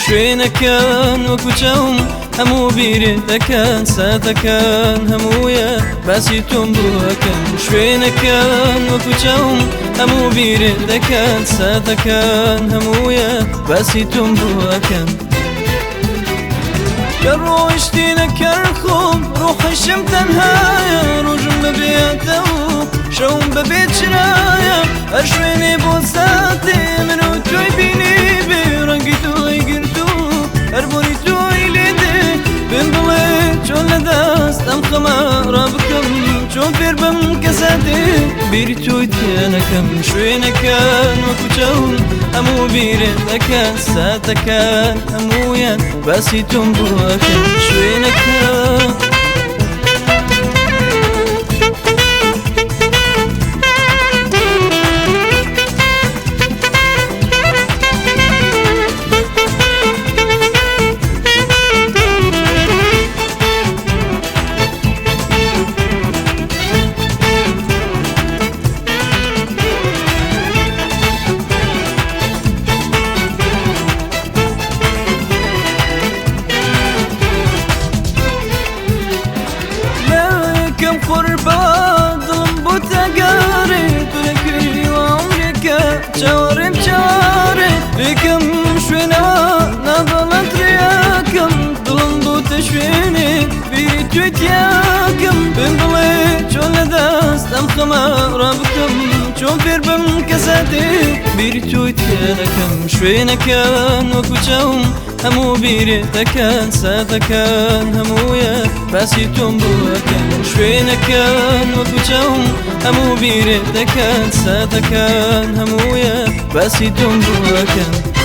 شوێنەکان وەکو چاوم هەموو بیرێ دەکەن ساتەکان هەموویە باسی تۆم بووەکەن شوێنەکان وەکو چاوم هەموو بیرێ دەکەن ساتەکان هەموویە باسی تۆم بووەکەن کە ڕۆیشتینە کەرخۆم ڕۆحەشم تەنهایە ڕۆژم بەبێتەوە شەوم بەبێ چرایە هەر شوێنێ بۆ ساتێ من و تۆی بینی بێ ڕەنگی تۆی گرتو هەر بۆنی تۆی لێدێ بێن بڵێ چۆن لە دەست ئەم خەمە ڕابکەم چۆن فێر بەم کە ساتێ بیری تۆی تێنەکەم شوێنەکان وەکو چاوم هەموو بیرێ دەکەن ساتەکان هەموویان باسی تۆم بووەکەن شوێنەکان كم قربان ظلم بوتقاري تلكي وعمرك شوارم شواري لكم شوينا نظلت رياكم ظلم بوتشويني بيتويت ياكم بنبلي شون لداست ام خمارة بكم شون فير بم كساتي بيتويت ياكم شوينا كان وكو شاوم همو بيري دكان ساتكان همويا باسی تۆم بووەکەن شوێنەکان وەکو چاوم هەموو بیرێ دەکەن ساتەکان هەموویە باسی تۆم بووەکەن